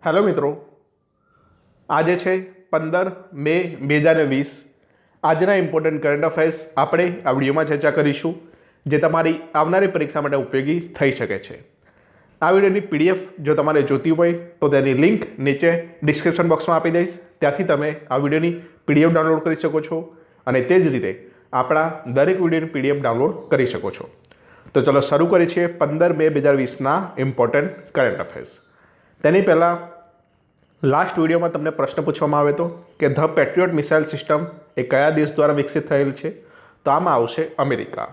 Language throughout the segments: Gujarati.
હેલો મિત્રો, આજે છે 15 મે 2020। આજના ઇમ્પોર્ટન્ટ કરંટ અફેર્સ આપણે આ વિડીયોમાં ચર્ચા કરીશું, જે તમારી આવનારી પરીક્ષા માટે ઉપયોગી થઈ શકે છે। આ વિડીયોની પીડીએફ જો તમારે જોતી હોય તો તેની લિંક નીચે ડિસ્ક્રિપ્શન બોક્સમાં આપી દઈશ, ત્યાંથી તમે આ વિડીયોની પીડીએફ ડાઉનલોડ કરી શકો છો અને તે જ રીતે આપણા દરેક વિડીયોની પીડીએફ ડાઉનલોડ કરી શકો છો। તો ચલો શરૂ કરીએ છીએ 15 મે 2020ના ઇમ્પોર્ટન્ટ કરંટ અફેર્સ। તેની પહેલાં લાસ્ટ વિડીયોમાં તમને પ્રશ્ન પૂછવામાં આવ્યો હતો કે ધ પેટ્રિયોટ મિસાઇલ સિસ્ટમ એ કયા દેશ દ્વારા વિકસિત થયેલ છે? તો આમાં આવશે અમેરિકા।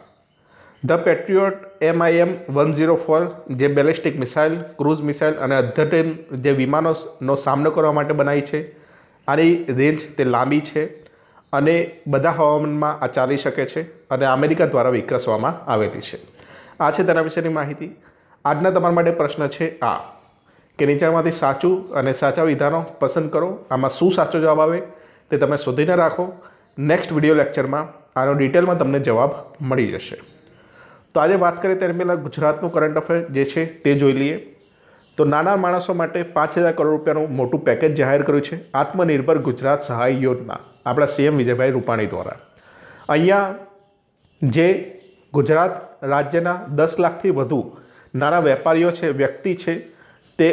ધ પેટ્રિયોટ MIM-104 જે બેલિસ્ટિક મિસાઇલ, ક્રૂઝ મિસાઇલ અને અદ્યતન જે વિમાનોનો સામનો કરવા માટે બનાવી છે। આની રેન્જ તે લાંબી છે અને બધા હવામાનમાં આ ચાલી શકે છે અને અમેરિકા દ્વારા વિકસાવવામાં આવેલી છે। આ છે તેના વિશેની માહિતી। આજના તમારા માટે પ્રશ્ન છે આ કે નીચેમાંથી સાચું અને સાચા વિધાનો પસંદ કરો। આમાં શું સાચો જવાબ આવે તે તમે શોધીને રાખો। નેક્સ્ટ વિડીયો લેક્ચરમાં આનો ડિટેલમાં તમને જવાબ મળી જશે। તો આજે વાત કરીએ તેની પહેલાં ગુજરાતનું કરંટ અફેર જે છે તે જોઈ લઈએ। તો નાના માણસો માટે 5,000 કરોડ રૂપિયાનું મોટું પેકેજ જાહેર કર્યું છે આત્મનિર્ભર ગુજરાત સહાય યોજના, આપણા સીએમ વિજયભાઈ રૂપાણી દ્વારા। અહીંયા જે ગુજરાત રાજ્યના 10 લાખથી વધુ નાના વેપારીઓ છે, વ્યક્તિ છે તે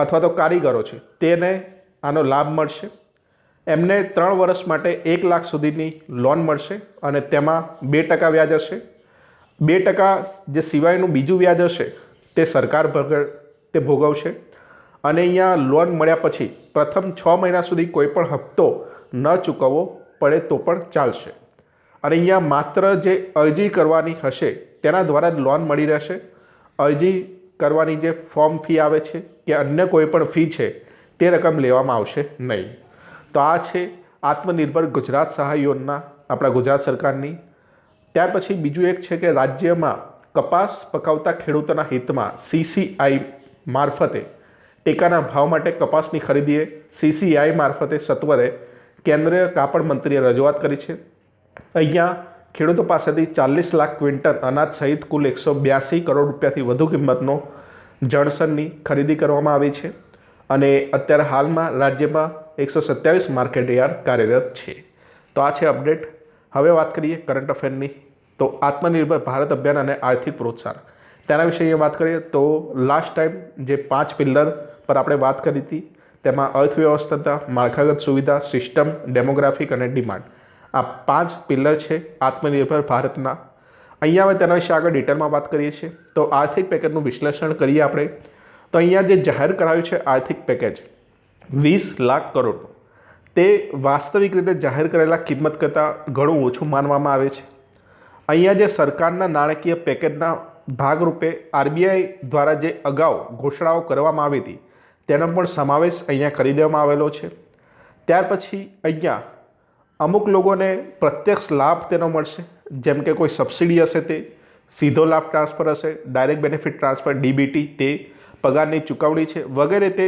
અથવા તો કારીગરો છે તેને આનો લાભ મળશે। એમને 3 વર્ષ માટે 1 લાખ સુધીની લોન મળશે અને તેમાં 2% વ્યાજ હશે। 2% જે સિવાયનું બીજું વ્યાજ હશે તે સરકાર તે ભોગવશે અને અહીંયા લોન મળ્યા પછી પ્રથમ 6 મહિના સુધી કોઈ પણ હપ્તો ન ચૂકવવો પડે તો પણ ચાલશે અને અહીંયા માત્ર જે અરજી કરવાની હશે તેના દ્વારા જ લોન મળી રહેશે। અરજી કરવાની જે ફોર્મ ફી આવે છે કે અન્ય કોઈ પણ ફી છે તે રકમ લેવામાં આવશે નહીં। તો આ છે આત્મનિર્ભર ગુજરાત સહાય યોજના આપણા ગુજરાત સરકારની। ત્યાર પછી બીજું એક છે કે રાજ્યમાં કપાસ પકાવતા ખેડૂતોના હિતમાં CCI મારફતે ટેકાના ભાવ માટે કપાસની ખરીદીએ CCI મારફતે સત્વરે કેન્દ્રીય કાપડ મંત્રીએ રજૂઆત કરી છે। અહીંયા ખેડૂતો પાસેથી 40 લાખ ક્વિન્ટલ અનાજ સહિત કુલ 182 કરોડ રૂપિયાથી વધુ કિંમતનો જળસનની ખરીદી કરવામાં આવી છે અને અત્યારે હાલમાં રાજ્યમાં 127 માર્કેટ યાર્ડ કાર્યરત છે। તો આ છે અપડેટ। હવે વાત કરીએ કરંટ અફેરની। તો આત્મનિર્ભર ભારત અભિયાન અને આર્થિક પ્રોત્સાહન તેના વિશે અહીંયા વાત કરીએ તો લાસ્ટ ટાઈમ જે 5 પિલ્લર પર આપણે વાત કરી હતી તેમાં અર્થવ્યવસ્થા, માળખાગત સુવિધા, સિસ્ટમ, ડેમોગ્રાફિક અને ડિમાન્ડ, આ 5 પિલ્લર છે આત્મનિર્ભર ભારતના। અહીંયા હવે તેના વિશે આગળ ડિટેલમાં વાત કરીએ છીએ। તો આર્થિક પેકેજનું વિશ્લેષણ કરીએ આપણે તો અહીંયા જે જાહેર કરાયું છે આર્થિક પેકેજ 20 લાખ કરોડનું, તે વાસ્તવિક રીતે જાહેર કરેલા કિંમત કરતાં ઘણું ઓછું માનવામાં આવે છે। અહીંયા જે સરકારના નાણાકીય પેકેજના ભાગરૂપે RBI દ્વારા જે અગાઉ ઘોષણાઓ કરવામાં આવી હતી તેનો પણ સમાવેશ અહીંયા કરી દેવામાં આવેલો છે। ત્યાર પછી અહીંયા અમુક લોકોને પ્રત્યક્ષ લાભ તેનો મળશે, જેમ કે કોઈ સબસિડી હશે તે સીધો લાભ ટ્રાન્સફર હશે, ડાયરેક્ટ બેનિફિટ ટ્રાન્સફર DBT તે પગારની ચૂકવણી છે વગેરે તે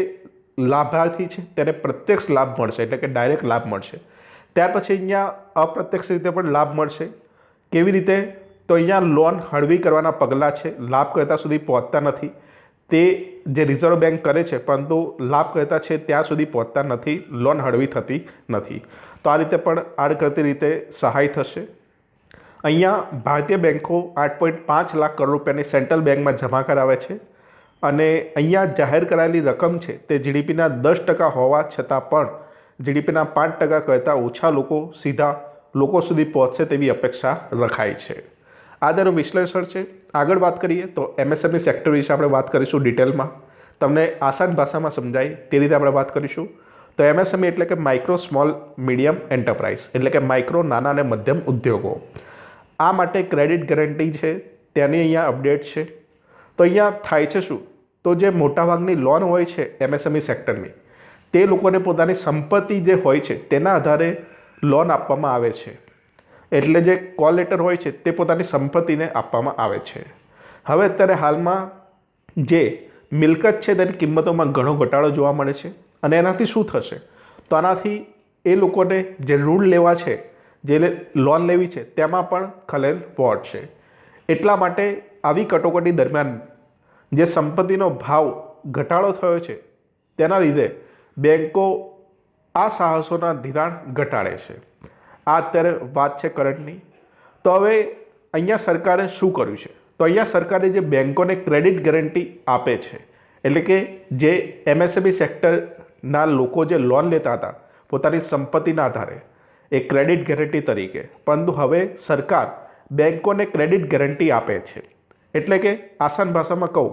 લાભાર્થી છે તેને પ્રત્યક્ષ લાભ મળશે એટલે કે ડાયરેક્ટ લાભ મળશે। ત્યાર પછી અહીંયા અપ્રત્યક્ષ રીતે પણ લાભ મળશે। કેવી રીતે? તો અહીંયા લોન હળવી કરવાના પગલાં છે, લાભકર્તા સુધી પહોંચતા નથી તે જે રિઝર્વ બેંક કરે છે પરંતુ લાભકર્તા છે ત્યાં સુધી પહોંચતા નથી, લોન હળવી થતી નથી। તો આ રીતે પણ આડકરતી રીતે સહાય થશે। અહીંયા ભારતીય બેન્કો 8.5 લાખ કરોડ રૂપિયાની સેન્ટ્રલ બેંકમાં જમા કરાવે છે અને અહીંયા જાહેર કરાયેલી રકમ છે તે GDPના 10% હોવા છતાં પણ GDPના 5% કરતાં ઓછા સીધા લોકો સુધી પહોંચશે તેવી અપેક્ષા રખાય છે। આ તેનું વિશ્લેષણ છે। આગળ વાત કરીએ તો MSME સેક્ટર વિશે આપણે વાત કરીશું ડિટેલમાં, તમને આસાન ભાષામાં સમજાય તે રીતે આપણે વાત કરીશું। તો MSME એટલે કે માઇક્રો સ્મોલ મીડિયમ એન્ટરપ્રાઇઝ એટલે કે માઇક્રો નાના અને મધ્યમ ઉદ્યોગો। આ માટે ક્રેડિટ ગેરંટી છે તેની અહીંયા અપડેટ છે। તો અહીંયા થાય છે શું? તો જે મોટાભાગની લોન હોય છે MSME સેક્ટરની તે લોકોને પોતાની સંપત્તિ જે હોય છે તેના આધારે લોન આપવામાં આવે છે, એટલે જે કોલ લેટર હોય છે તે પોતાની સંપત્તિને આપવામાં આવે છે। હવે અત્યારે હાલમાં જે મિલકત છે તેની કિંમતોમાં ઘણો ઘટાડો જોવા મળે છે અને એનાથી શું થશે? તો આનાથી એ લોકોને જે ઋણ લેવા છે, જે લોન લેવી છે તેમાં પણ ખલેલ પહોંચશે। એટલા માટે આવી કટોકટી દરમિયાન જે સંપત્તિનો ભાવ ઘટાડો થયો છે તેના લીધે બેન્કો આ સાહસોના ધિરાણ ઘટાડે છે. આ અત્યારે વાત છે કરંટની. તો હવે અહીંયા સરકારે શું કર્યું છે? તો અહીંયા સરકારે જે બેન્કોને ક્રેડિટ ગેરંટી આપે છે, એટલે કે જે એમએસએમઈ સેક્ટરના લોકો જે લોન લેતા હતા પોતાની સંપત્તિના આધારે, એ ક્રેડિટ ગેરંટી તરીકે, પરંતુ હવે સરકાર બેન્કોને ક્રેડિટ ગેરંટી આપે છે. એટલે કે આસાન ભાષામાં કહું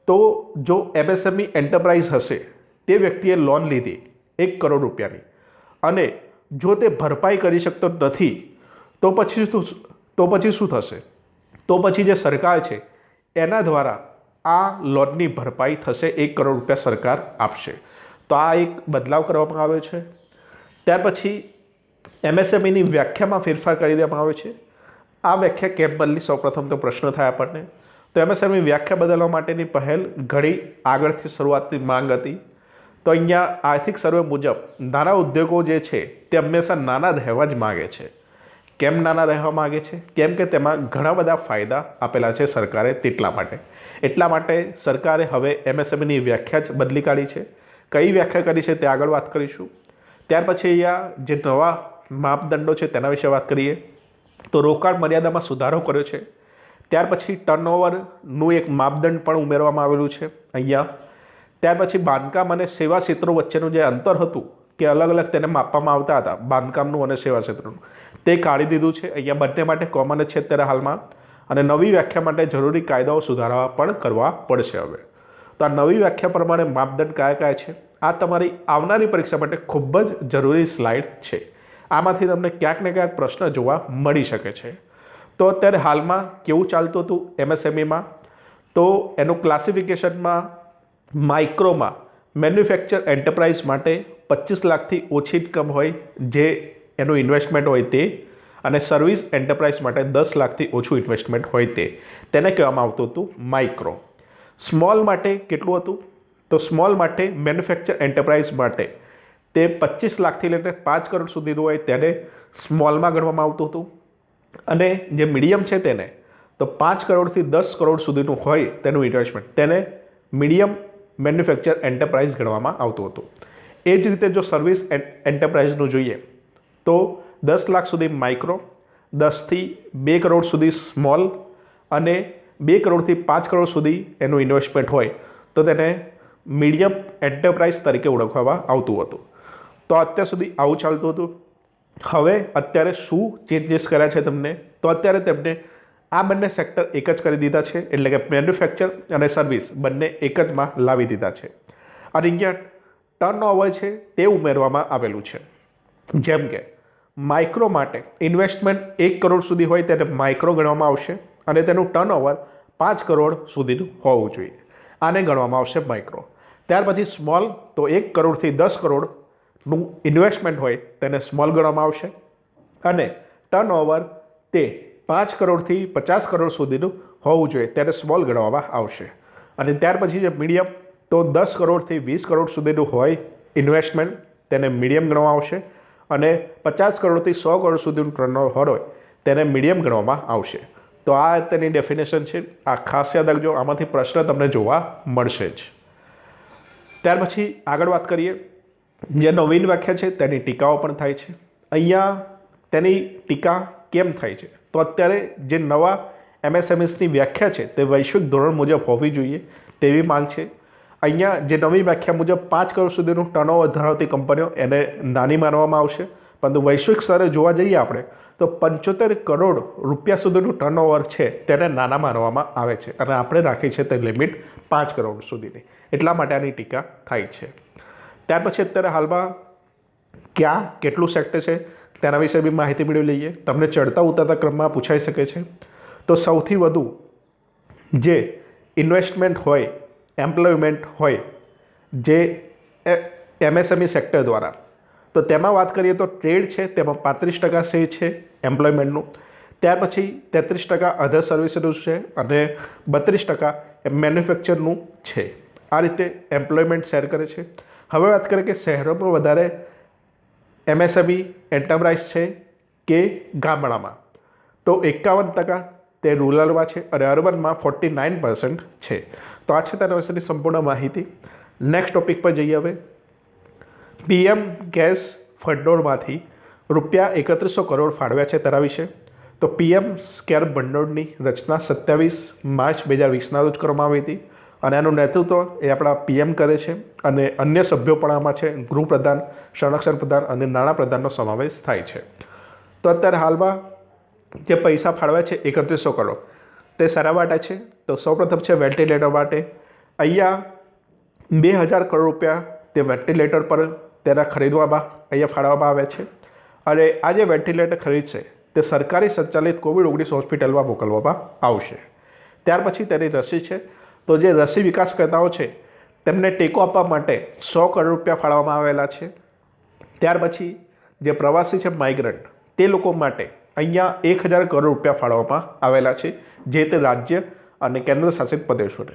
તો જો એમએસએમઈ એન્ટરપ્રાઇઝ હશે, તે વ્યક્તિએ લોન લીધી 1 કરોડ રૂપિયાની, અને જો તે ભરપાઈ કરી શકતો નથી તો પછી શું થશે? તો પછી જે સરકાર છે એના દ્વારા આ લોનની ભરપાઈ થશે, 1 કરોડ રૂપિયા સરકાર આપશે. તો આ એક બદલાવ કરવામાં આવ્યો છે. ત્યાર પછી એમએસએમઈની વ્યાખ્યામાં ફેરફાર કરી દેવામાં આવ્યો છે. આ વ્યાખ્યા કેમ બદલી? સૌપ્રથમ તો પ્રશ્ન થાય આપણને. તો એમએસએમઈ વ્યાખ્યા બદલવા માટેની પહેલ ઘણી આગળથી શરૂઆતની માંગ હતી. તો અહીંયા આર્થિક સર્વે મુજબ નાના ઉદ્યોગો જે છે તે હંમેશા નાના રહેવા જ માગે છે. કેમ નાના રહેવા માગે છે? કેમ કે તેમાં ઘણા બધા ફાયદા આપેલા છે સરકારે, એટલા માટે સરકારે હવે એમએસએમઈની વ્યાખ્યા જ બદલી કાઢી છે. કઈ વ્યાખ્યા કરી છે તે આગળ વાત કરીશું. ત્યાર પછી અહીંયા જે નવા માપદંડો છે તેના વિશે વાત કરીએ. તો રોકાણ મર્યાદામાં સુધારો કર્યો છે. ત્યાર પછી ટર્નઓવરનું એક માપદંડ પણ ઉમેરવામાં આવેલું છે અહીંયા. ત્યાર પછી બાંધકામ અને સેવા ક્ષેત્રો વચ્ચેનું જે અંતર હતું કે અલગ અલગ તેને માપવામાં આવતા હતા, બાંધકામનું અને સેવા ક્ષેત્રનું, તે કાઢી દીધું છે. અહીંયા બંને માટે કોમન જ છે અત્યારે હાલમાં. અને નવી વ્યાખ્યા માટે જરૂરી કાયદાઓ સુધારવા પણ કરવા પડશે હવે. તો આ નવી વ્યાખ્યા પ્રમાણે માપદંડ કયા કયા છે, આ તમારી આવનારી પરીક્ષા માટે ખૂબ જ જરૂરી સ્લાઇડ છે. આમાંથી તમને ક્યાંક ને ક્યાંક પ્રશ્ન જોવા મળી શકે છે. તો અત્યારે હાલમાં કેવું ચાલતું હતું એમએસએમઈમાં? તો એનું ક્લાસિફિકેશનમાં માઇક્રોમાં મેન્યુફેક્ચર એન્ટરપ્રાઇઝ માટે 25 લાખથી ઓછી ઇન્કમ હોય જે એનું ઇન્વેસ્ટમેન્ટ હોય તે, અને સર્વિસ એન્ટરપ્રાઇઝ માટે 10 લાખથી ઓછું ઇન્વેસ્ટમેન્ટ હોય તેને કહેવામાં આવતું હતું માઇક્રો. સ્મોલ માટે કેટલું હતું? તો સ્મોલ માટે મેન્યુફેક્ચર એન્ટરપ્રાઇઝ માટે તે 25 લાખથી લઈને 5 કરોડ સુધીનું હોય તેને સ્મોલમાં ગણવામાં આવતું હતું. અને જે મીડિયમ છે તેને તો 5 કરોડથી 10 કરોડ સુધીનું હોય તેનું ઇન્વેસ્ટમેન્ટ, તેને મીડિયમ મેન્યુફેક્ચર એન્ટરપ્રાઇઝ ગણવામાં આવતું હતું. એ જ રીતે જો સર્વિસ એન્ટરપ્રાઇઝનું જોઈએ તો 10 લાખ સુધી માઇક્રો, 10થી 2 કરોડ સુધી સ્મોલ, અને 2 કરોડથી 5 કરોડ સુધી એનું ઇન્વેસ્ટમેન્ટ હોય તો તેને મીડિયમ એન્ટરપ્રાઇઝ તરીકે ઓળખવામાં આવતું હતું. તો અત્યાર સુધી આવું ચાલતું હતું. હવે અત્યારે શું ચેન્જીસ કર્યા છે તમને? તો અત્યારે તેમને આ બંને સેક્ટર એક જ કરી દીધા છે, એટલે કે મેન્યુફેક્ચર અને સર્વિસ બંને એક જમાં લાવી દીધા છે. અને અહીંયા ટર્નઓવર છે તે ઉમેરવામાં આવેલું છે. જેમ કે માઇક્રો માટે ઇન્વેસ્ટમેન્ટ 1 કરોડ સુધી હોય તેને માઇક્રો ગણવામાં આવશે, અને તેનું ટર્નઓવર 5 કરોડ સુધીનું હોવું જોઈએ, આને ગણવામાં આવશે માઇક્રો. ત્યાર પછી સ્મોલ, તો 1 કરોડથી 10 કરોડનું ઇન્વેસ્ટમેન્ટ હોય તેને સ્મોલ ગણવામાં આવશે, અને ટર્નઓવર તે 5 કરોડથી 50 કરોડ સુધીનું હોવું જોઈએ તેને સ્મોલ ગણવામાં આવશે. અને ત્યાર પછી જે મીડિયમ, તો 10 કરોડથી 20 કરોડ સુધીનું હોય ઇન્વેસ્ટમેન્ટ તેને મીડિયમ ગણવામાં આવશે, અને 50 કરોડથી 100 કરોડ સુધીનું ટર્નઓવર હોય તેને મીડિયમ ગણવામાં આવશે. તો આ તેની ડેફિનેશન છે. આ ખાસ યાદ રાખજો, આમાંથી પ્રશ્ન તમને જોવા મળશે જ. ત્યાર પછી આગળ વાત કરીએ. જે નવીન વ્યાખ્યા છે તેની ટીકાઓ પણ થાય છે. અહીંયા તેની ટીકા કેમ થાય છે? તો અત્યારે જે નવા એમએસએમઈસની વ્યાખ્યા છે તે વૈશ્વિક ધોરણ મુજબ હોવી જોઈએ તેવી માંગ છે. અહીંયા જે નવી વ્યાખ્યા મુજબ 5 કરોડ સુધીનું ટર્નઓવર ધરાવતી કંપનીઓ એને નાની માનવામાં આવશે, પરંતુ વૈશ્વિક સ્તરે જોવા જઈએ આપણે તો 75 કરોડ રૂપિયા સુધીનું ટર્નઓવર છે તેને નાના માનવામાં આવે છે, અને આપણે રાખી છે તે લિમિટ 5 કરોડ સુધીની. એટલા માટે આની ટીકા થાય છે. ત્યાર પછી અત્યારે હાલમાં ક્યાં કેટલું સેક્ટર છે તેના વિશે બી માહિતી મેળવી લઈએ. તમને ચડતા ઉતરતા ક્રમમાં પૂછાઈ શકે છે. તો સૌથી વધુ જે ઇન્વેસ્ટમેન્ટ હોય, એમ્પ્લોયમેન્ટ હોય જે એમએસએમઈ સેક્ટર દ્વારા, તો તેમાં વાત કરીએ તો ટ્રેડ છે તેમાં 35% શેર છે એમ્પ્લોયમેન્ટનું. ત્યાર પછી 33% અધર સર્વિસનું છે, અને 32% મેન્યુફેક્ચરનું છે. આ રીતે એમ્પ્લોયમેન્ટ શેર કરે છે. હવે વાત કરીએ કે શહેરોમાં વધારે એમએસએમઈ એન્ટરપ્રાઇઝ છે કે ગામડામાં, તો 51% તે રૂરલમાં છે, અને અર્બનમાં 49% છે. તો આ છે તેના વિશેની સંપૂર્ણ માહિતી. નેક્સ્ટ ટોપિક પર જઈએ હવે. પીએમ ગેસ ભંડોળમાંથી રૂપિયા 3100 કરોડ ફાળવ્યા છે તેના વિશે. તો પીએમ કેર ભંડોળની રચના 27 માર્ચ 2020ના રોજ કરવામાં આવી હતી અને આનું નેતૃત્વ એ આપણા પીએમ કરે છે અને અન્ય સભ્યો પણ આમાં છે. ગૃહપ્રધાન, સંરક્ષણ પ્રધાન અને નાણાપ્રધાનનો સમાવેશ થાય છે. તો અત્યારે હાલમાં જે પૈસા ફાળવ્યા છે 3100 કરોડ તે શેના માટે છે? તો સૌપ્રથમ છે વેન્ટિલેટર માટે. અહીંયા 2000 કરોડ રૂપિયા તે વેન્ટિલેટર પર તેના ખરીદવામાં અહીંયા ફાળવવામાં આવે છે અને આ જે વેન્ટિલેટર ખરીદશે તે સરકારી સંચાલિત COVID-19 હોસ્પિટલમાં મોકલવામાં આવશે. ત્યાર પછી તેની રસી છે. તો જે રસી વિકાસકર્તાઓ છે તેમને ટેકો આપવા માટે 100 કરોડ રૂપિયા ફાળવવામાં આવેલા છે. ત્યાર પછી જે પ્રવાસી છે માઇગ્રન્ટ તે લોકો માટે અહીંયા 1000 કરોડ રૂપિયા ફાળવવામાં આવેલા છે જે તે રાજ્ય અને કેન્દ્ર શાસિત પ્રદેશોને.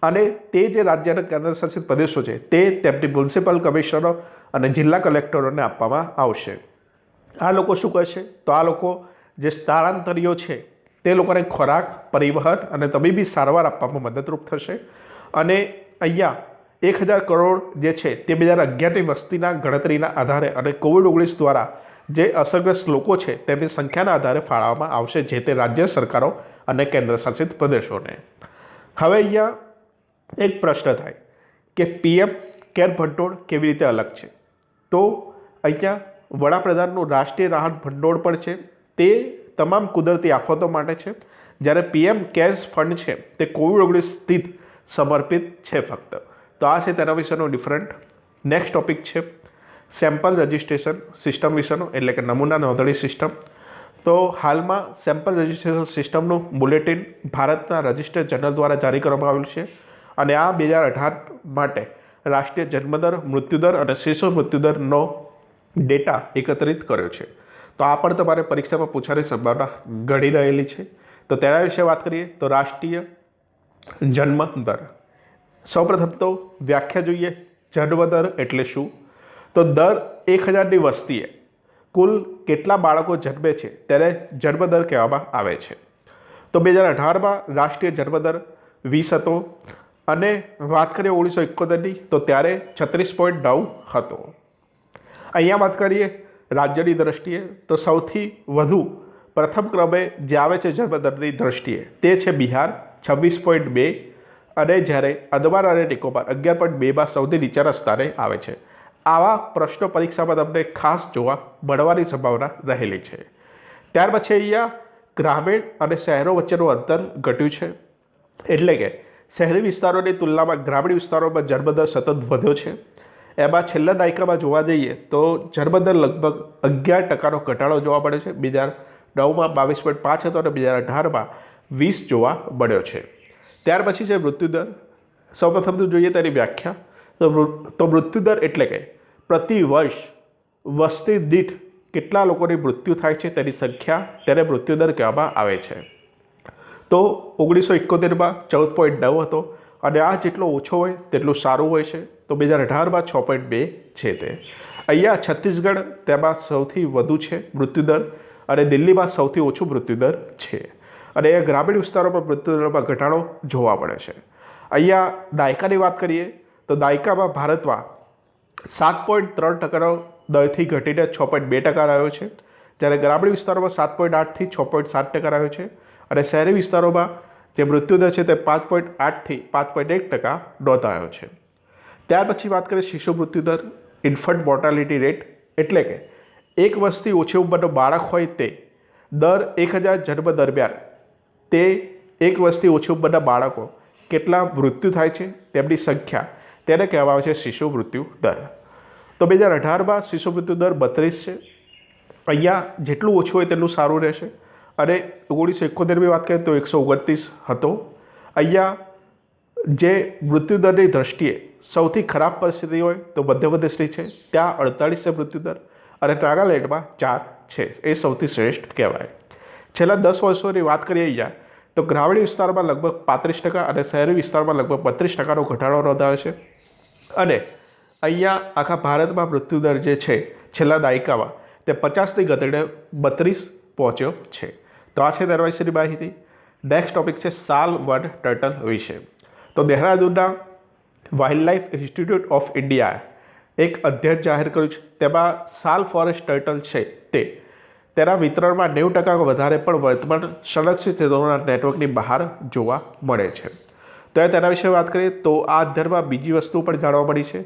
અને તે જે રાજ્ય અને કેન્દ્ર શાસિત પ્રદેશો છે તે તેમની મ્યુનિસિપલ કમિશનરો અને જિલ્લા કલેક્ટરોને આપવામાં આવશે. આ લોકો શું કરશે? તો આ લોકો જે સ્થળાંતરીઓ છે તે લોકોને ખોરાક, પરિવહન અને તબીબી સારવાર આપવામાં મદદરૂપ થશે. અને અહીંયા 1000 કરોડ જે છે તે 2011ની વસ્તીના ગણતરીના આધારે અને COVID-19 દ્વારા જે અસરગ્રસ્ત લોકો છે તેમની સંખ્યાના આધારે ફાળવવામાં આવશે જે તે રાજ્ય સરકારો અને કેન્દ્ર શાસિત પ્રદેશોને. હવે અહીંયા એક પ્રશ્ન થાય કે પીએમ કેર ભંડોળ કેવી રીતે અલગ છે? તો અહીંયા વડાપ્રધાનનું રાષ્ટ્રીય રાહત ભંડોળ પણ છે તે તમામ કુદરતી આફતો માટે છે, જ્યારે પીએમ કેર્સ ફંડ છે તે COVID-19 સ્થિત સમર્પિત છે ફક્ત. તો આ છે તેના વિશેનો ડિફરન્ટ. નેક્સ્ટ ટોપિક છે સેમ્પલ રજિસ્ટ્રેશન સિસ્ટમ વિશેનો, એટલે કે નમૂના નોંધણી સિસ્ટમ. તો હાલમાં સેમ્પલ રજિસ્ટ્રેશન સિસ્ટમનું બુલેટિન ભારતના રજિસ્ટર જનરલ દ્વારા જારી કરવામાં આવેલું છે અને આ 2018 માટે રાષ્ટ્રીય જન્મદર, મૃત્યુદર અને શિશુ મૃત્યુદરનો ડેટા એકત્રિત કર્યો છે. તો આ પણ તમારે પરીક્ષામાં પૂછવાની સંભાવના ઘણી રહેલી છે. તો તેના વિશે વાત કરીએ તો રાષ્ટ્રીય જન્મ દર. સૌપ્રથમ તો વ્યાખ્યા જોઈએ. જન્મદર એટલે શું? તો દર 1000ની વસ્તીએ કુલ કેટલા બાળકો જન્મે છે ત્યારે જન્મદર કહેવામાં આવે છે. તો 2018માં રાષ્ટ્રીય જન્મદર 20 હતો અને વાત કરીએ 1971ની તો ત્યારે 36.9 હતો. અહીંયા વાત કરીએ રાજ્યની દ્રષ્ટિએ તો સૌથી વધુ પ્રથમ ક્રમે જે આવે છે જન્મદરની દ્રષ્ટિએ તે છે બિહાર 26.2 અને જ્યારે અંદમાન અને નિકોબાર 11.2માં સૌથી નીચાના સ્થાને આવે છે. આવા પ્રશ્નો પરીક્ષામાં તમને ખાસ જોવા મળવાની સંભાવના રહેલી છે. ત્યાર પછી અહીંયા ગ્રામીણ અને શહેરો વચ્ચેનું અંતર ઘટ્યું છે, એટલે કે શહેરી વિસ્તારોની તુલનામાં ગ્રામીણ વિસ્તારોમાં જન્મદર સતત વધ્યો છે. એમાં છેલ્લા દાયકામાં જોવા જઈએ તો જન્મદર લગભગ 11% ઘટાડો જોવા મળે છે. 2009માં 22.5 હતો અને 2018માં 20 જોવા મળ્યો છે. ત્યાર પછી છે મૃત્યુદર. સૌપ્રથમ તો જોઈએ તેની વ્યાખ્યા. તો મૃત્યુદર એટલે કે પ્રતિ વર્ષ વસ્તી દીઠ કેટલા લોકોની મૃત્યુ થાય છે તેની સંખ્યા, તેને મૃત્યુદર કહેવામાં આવે છે. તો 1971માં 14.9 હતો અને આ જેટલો ઓછો હોય તેટલું સારું હોય છે. તો 2018માં 6.2 છે. તે અહીંયા છત્તીસગઢ તેમાં સૌથી વધુ છે મૃત્યુદર અને દિલ્હીમાં સૌથી ઓછું મૃત્યુદર છે. અને એ ગ્રામીણ વિસ્તારોમાં મૃત્યુદરમાં ઘટાડો જોવા મળે છે. અહીંયા દાયકાની વાત કરીએ તો દાયકામાં ભારતમાં 7.3% દરથી ઘટીને 6.2% રહ્યો છે, જ્યારે ગ્રામીણ વિસ્તારોમાં 7.8થી 6.7% રહ્યો છે અને શહેરી વિસ્તારોમાં જે મૃત્યુદર છે તે 5.8થી 5.1% નોંધાયો છે. ત્યાર પછી વાત કરીએ શિશુ મૃત્યુદર, ઇન્ફન્ટ મોર્ટાલિટી રેટ, એટલે કે એક વર્ષથી ઓછી ઉંમરનો બાળક હોય તે દર 1000 જન્મ દરમિયાન તે એક વર્ષથી ઓછી ઉંમરના બાળકો કેટલા મૃત્યુ થાય છે તેમની સંખ્યા, તેને કહેવામાં આવે છે શિશુ મૃત્યુ દર. તો 2018માં શિશુ મૃત્યુ દર 32 છે. અહીંયા જેટલું ઓછું હોય તેટલું સારું રહેશે. અને 1971ની વાત કરીએ તો 129 હતો. અહીંયા જે મૃત્યુદરની દ્રષ્ટિએ સૌથી ખરાબ પરિસ્થિતિ હોય તો મધ્યપ્રદેશની છે, ત્યાં 48 છે મૃત્યુદર અને નાગાલેન્ડમાં 4 છે. એ સૌથી શ્રેષ્ઠ કહેવાય. છેલ્લા 10 વર્ષોની વાત કરીએ અહીંયા તો ગ્રામીણ વિસ્તારમાં લગભગ 35% અને શહેરી વિસ્તારમાં લગભગ 32%નો ઘટાડો નોંધાયો છે. અને અહીંયા આખા ભારતમાં મૃત્યુદર જે છે છેલ્લા દાયકામાં તે 50થી ઘટીને 32 પહોંચ્યો છે. તો આ છે તેના વિશેની માહિતી. નેક્સ્ટ ટોપિક છે સાલ 1 ટર્ટલ વિશે. તો દહેરાદૂનના વાઇલ્ડલાઇફ ઇન્સ્ટિટ્યૂટ ઓફ ઇન્ડિયાએ એક અધ્યયન જાહેર કર્યું છે. તેમાં સાલ ફોરેસ્ટ ટર્ટલ છે તેના વિતરણમાં 90% વધારે પણ વર્તમાન સંરક્ષિત ક્ષેત્રોના નેટવર્કની બહાર જોવા મળે છે. તો તેના વિશે વાત કરીએ તો આ અધ્યયનમાં બીજી વસ્તુ પણ જાણવા મળી છે.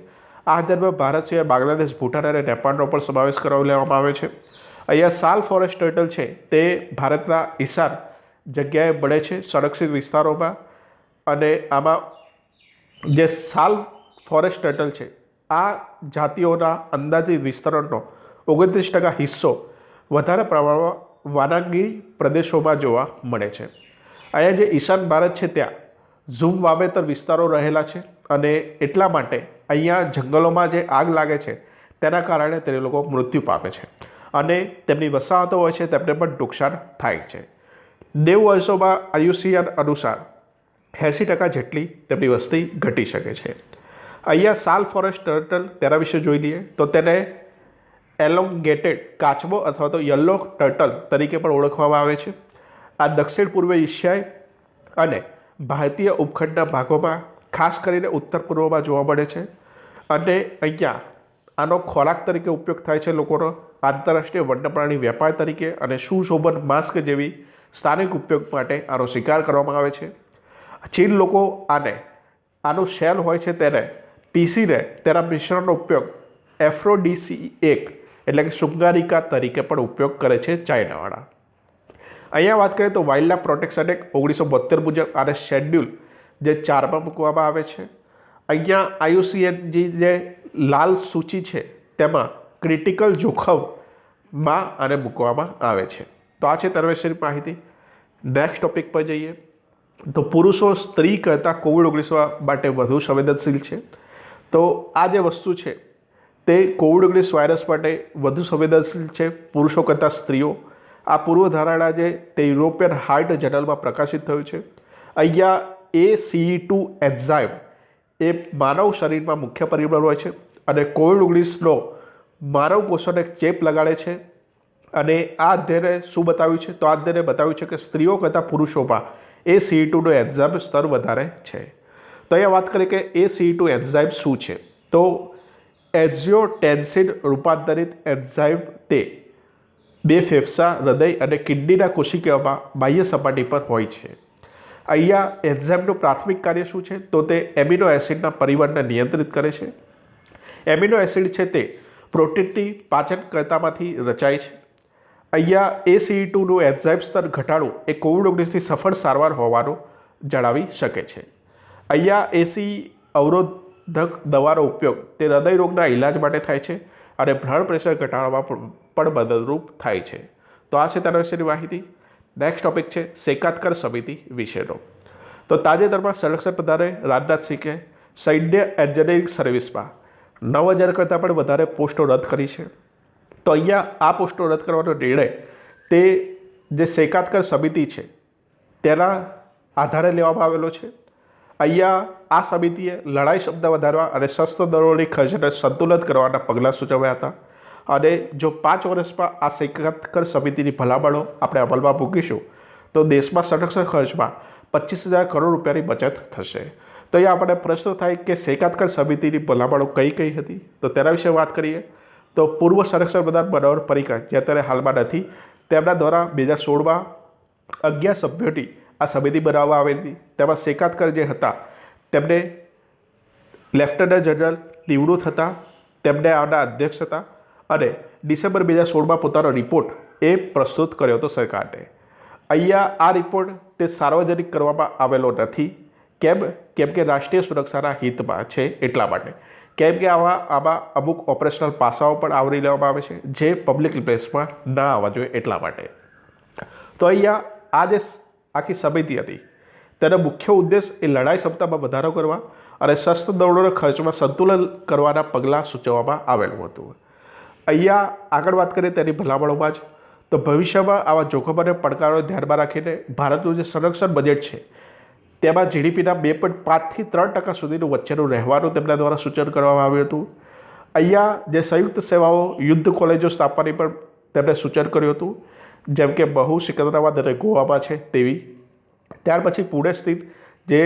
આ અધ્યયનમાં ભારત સિવાય બાંગ્લાદેશ, ભૂટાન અને નેપાળનો પણ સમાવેશ કરાવી લેવામાં આવ્યો છે. અહીંયા સાલ ફોરેસ્ટ ટર્ટલ છે તે ભારતના ઈશાન જગ્યાએ મળે છે, સંરક્ષિત વિસ્તારોમાં. અને આમાં જે સાલ ફોરેસ્ટ ટર્ટલ છે આ જાતિઓના અંદાજિત વિસ્તરણનો 29% હિસ્સો વધારે પ્રમાણમાં વાનાગી પ્રદેશોમાં જોવા મળે છે. અહીંયા જે ઈશાન ભારત છે ત્યાં ઝૂમ વાવેતર વિસ્તારો રહેલા છે અને એટલા માટે અહીંયા જંગલોમાં જે આગ લાગે છે તેના કારણે તે લોકો મૃત્યુ પામે છે અને તેમની વસાહતો હોય છે તેમને પણ નુકસાન થાય છે. 90 વર્ષોમાં IUCN અનુસાર 80% જેટલી તેમની વસ્તી ઘટી શકે છે. અહીંયા સાલ ફોરેસ્ટ ટર્ટલ તેના વિશે જોઈ લઈએ તો તેને એલોંગેટેડ કાચબો અથવા તો યલો ટર્ટલ તરીકે પણ ઓળખવામાં આવે છે. આ દક્ષિણ પૂર્વ એશિયાઈ અને ભારતીય ઉપખંડના ભાગોમાં ખાસ કરીને ઉત્તર પૂર્વમાં જોવા મળે છે અને અહીંયા આનો ખોરાક તરીકે ઉપયોગ થાય છે લોકોનો, આંતરરાષ્ટ્રીય વન્યપ્રાણી વેપાર તરીકે અને સુશોભન માસ્ક જેવી સ્થાનિક ઉપયોગ માટે આનો શિકાર કરવામાં આવે છે. ચીન લોકો આનું શેલ હોય છે તેને પીસીને તેના મિશ્રણનો ઉપયોગ એફ્રોડીસીએક એટલે કે શૃંગારિકા તરીકે પણ ઉપયોગ કરે છે ચાઇનાવાળા. અહીંયા વાત કરીએ તો વાઇલ્ડ પ્રોટેક્શન એક્ટ 1972 મુજબ આને શેડ્યુલ જે 4માં મૂકવામાં આવે છે. અહીંયા IUCN જે લાલ સૂચિ છે તેમાં ક્રિટિકલ જોખમમાં આને મૂકવામાં આવે છે. તો આ છે તેના વિશેની માહિતી. નેક્સ્ટ ટોપિક પર જઈએ તો પુરુષો સ્ત્રી કરતાં COVID-19 માટે વધુ સંવેદનશીલ છે. તો આ જે વસ્તુ છે તે COVID-19 વાયરસ માટે વધુ સંવેદનશીલ છે પુરુષો કરતાં સ્ત્રીઓ. આ પૂર્વધારણા જે તે યુરોપિયન હાર્ટ જર્નલમાં પ્રકાશિત થયું છે. અહીંયા ACE2 એન્ઝાઇમ એ માનવ શરીરમાં મુખ્ય પરિબળ હોય છે અને COVID-19નો માનવ કોષોને ચેપ લગાડે છે. અને આ અધ્યયને શું બતાવ્યું છે? તો આ અધ્યયને બતાવ્યું છે કે સ્ત્રીઓ કરતાં પુરુષોમાં ACE2નો એન્ઝાઇમ સ્તર વધારે છે. તો અહીંયા વાત કરીએ કે ACE2 એન્ઝાઇમ શું છે? તો એન્જિયોટેન્સિન રૂપાંતરિત એન્ઝાઇમ તે બે ફેફસા, હૃદય અને કિડનીના કોશિકાઓમાં બાહ્ય સપાટી પર હોય છે. અહીંયા એન્ઝાઇમનું પ્રાથમિક કાર્ય શું છે? તો તે એમિનો એસિડના પરિવહનને નિયંત્રિત કરે છે. એમિનો એસિડ છે તે પ્રોટીનની પાચનકર્તામાંથી રચાય છે. અહીંયા ACE2નું એન્ઝાઇમ સ્તર ઘટાડવું એ COVID-19ની સફળ સારવાર હોવાનું જણાવી શકે છે. અહીંયા ACE અવરોધક દવાનો ઉપયોગ તે હૃદયરોગના ઇલાજ માટે થાય છે અને બ્લડ પ્રેશર ઘટાડવામાં પણ મદદરૂપ થાય છે. તો આ છે તેના વિશેની માહિતી. નેક્સ્ટ ટોપિક છે શેકાતકર સમિતિ વિશેનો. તો તાજેતરમાં સંરક્ષણ પ્રધાને રાજનાથ સિંહે સૈન્ય એન્જિનિયરિંગ સર્વિસમાં 9,000 કરતાં પણ વધારે પોસ્ટો રદ કરી છે. તો અહીંયા આ પોસ્ટો રદ કરવાનો નિર્ણય તે જે શેકાતકર સમિતિ છે તેના આધારે લેવામાં આવેલો છે. અહીંયા આ સમિતિએ લડાઈ ક્ષમતા વધારવા અને સશસ્ત્ર દળોની ખર્ચને સંતુલિત કરવાના પગલાં સૂચવ્યા હતા. અને જો 5 વર્ષમાં આ શેકાતકર સમિતિની ભલામણો આપણે અમલમાં મૂકીશું તો દેશમાં સંરક્ષણ ખર્ચમાં 25,000 કરોડ રૂપિયાની બચત થશે. તો અહીંયા આપણે પ્રશ્ન થાય કે શેકાતકર સમિતિની ભલામણો કઈ કઈ હતી? તો તેના વિશે વાત કરીએ તો પૂર્વ સંરક્ષણ પ્રધાન મનોહર પર્રિકર જે અત્યારે હાલમાં નથી, તેમના દ્વારા 2016માં 11 સભ્યોની આ સમિતિ બનાવવામાં આવી હતી. તેમાં શેકાતકર જે હતા તેમને લેફ્ટનન્ટ જનરલ નિવૃત્ત હતા, તેમને આના અધ્યક્ષ હતા અને ડિસેમ્બર 2016માં પોતાનો રિપોર્ટ એ પ્રસ્તુત કર્યો હતો સરકારને. અહીંયા આ રિપોર્ટ તે સાર્વજનિક કરવામાં આવેલો નથી. કેમ કે રાષ્ટ્રીય સુરક્ષાના હિતમાં છે એટલા માટે. કેમ કે આમાં અમુક ઓપરેશનલ પાસાઓ પણ આવરી લેવામાં આવે છે જે પબ્લિક પ્લેસમાં ના આવવા જોઈએ એટલા માટે. તો અહીંયા આ જે આખી સમિતિ હતી તેનો મુખ્ય ઉદ્દેશ એ લડાઈ ક્ષમતામાં વધારો કરવા અને સશસ્ત્ર દળોના ખર્ચમાં સંતુલન કરવાના પગલાં સૂચવવામાં આવેલું હતું. અહીંયા આગળ વાત કરીએ તેની ભલામણોમાં જ તો ભવિષ્યમાં આવા જોખમ અને પડકારોને ધ્યાનમાં રાખીને ભારતનું જે સંરક્ષણ બજેટ છે તેમાં GDPના 2.5 થી 3% સુધીનું વચ્ચેનું રહેવાનું તેમના દ્વારા સૂચન કરવામાં આવ્યું હતું. અહીંયા જે સંયુક્ત સેવાઓ યુદ્ધ કોલેજો સ્થાપવાની પણ તેમણે સૂચન કર્યું હતું, જેમ કે બહુ સિકંદરાબાદ અને ગોવામાં છે તેવી. ત્યાર પછી પુણે સ્થિત જે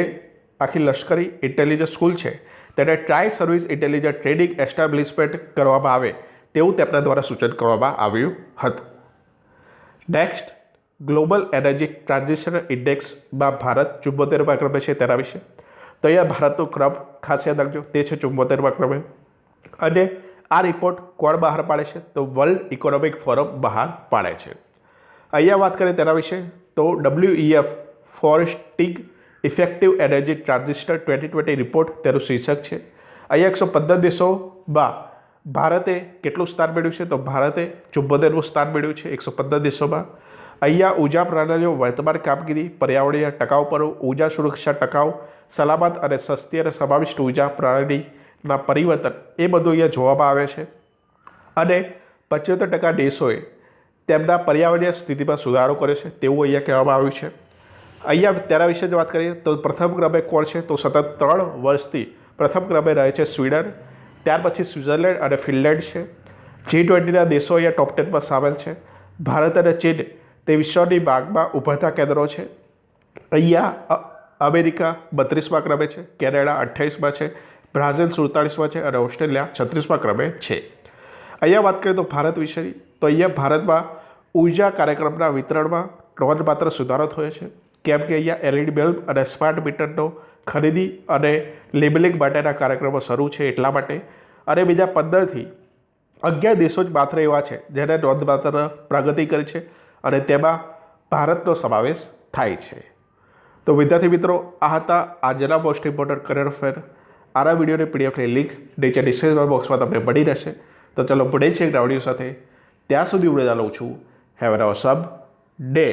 આખી લશ્કરી ઇન્ટેલિજન્સ સ્કૂલ છે તેને tri service intelligent trading establishment કરવામાં આવે તેવું તેમના દ્વારા સૂચન કરવામાં આવ્યું હતું. નેક્સ્ટ, ગ્લોબલ એનર્જી ટ્રાન્ઝિશન ઇન્ડેક્સમાં ભારત 74મા ક્રમે છે તેના વિશે. તો અહીંયા ભારતનો ક્રમ ખાસ યાદ રાખજો, તે છે 74મા ક્રમે. અને આ રિપોર્ટ કોણ બહાર પાડે છે? તો વર્લ્ડ ઇકોનોમિક ફોરમ બહાર પાડે છે. અહીંયા વાત કરીએ તેના વિશે તો WEF fostering effective energy transition 2020 report તેનું શીર્ષક છે. અહીંયા 115 દેશોમાં ભારતે કેટલું સ્થાન મેળવ્યું છે? તો ભારતે 74મું સ્થાન મેળવ્યું છે 115 દેશોમાં. અહીંયા ઉર્જા પ્રણાલીઓ વર્તમાન કામગીરી, પર્યાવરણીય ટકાઉપણું, ઉર્જા સુરક્ષા ટકાઉ, સલામત અને સસ્તી અને સમાવિષ્ટ ઉર્જા પ્રણાલીના પરિવર્તન એ બધું અહીંયા જોવામાં આવે છે. અને 75% દેશોએ તેમના પર્યાવરણીય સ્થિતિમાં સુધારો કર્યો છે તેવું અહીંયા કહેવામાં આવ્યું છે. અહીંયા તેના વિશે જો વાત કરીએ તો પ્રથમ ક્રમે કોણ છે? તો સતત 3 વર્ષથી પ્રથમ ક્રમે રહે છે સ્વીડન, ત્યાર પછી સ્વિટ્ઝરલેન્ડ અને ફિનલેન્ડ છે. G20ના દેશો અહીંયા ટોપ 10માં સામેલ છે. ભારત અને ચીન તે વિશ્વની માંગમાં ઉભરતા કેન્દ્રો છે. અહીંયા અમેરિકા 32મા ક્રમે છે, કેનેડા 28મા છે, બ્રાઝિલ 47મા છે અને ઓસ્ટ્રેલિયા 36મા ક્રમે છે. અહીંયા વાત કરીએ તો ભારત વિશેની, તો અહીંયા ભારતમાં ઉર્જા કાર્યક્રમના વિતરણમાં નોંધપાત્ર સુધારો થયો છે. કેમ કે અહીંયા LED બલ્બ અને સ્માર્ટ મીટરનો ખરીદી અને લેબલિંગ માટેના કાર્યક્રમો શરૂ છે એટલા માટે. અને બીજા 15થી 11 દેશો જ માત્ર એવા છે જેને નોંધપાત્ર પ્રગતિ કરી છે અને તેમાં ભારતનો સમાવેશ થાય છે. તો વિદ્યાર્થી મિત્રો, આ હતા આજના મોસ્ટ ઇમ્પોર્ટન્ટ કરંટ અફેર. આના વિડીયોની PDFની લિંક નીચે ડિસ્ક્રિપ્શન બોક્સમાં તમને મળી રહેશે. તો ચલો મળીએ છીએ એક વિડીયો સાથે. ત્યાં સુધી હું રજા લઉં છું. Have an Osam day.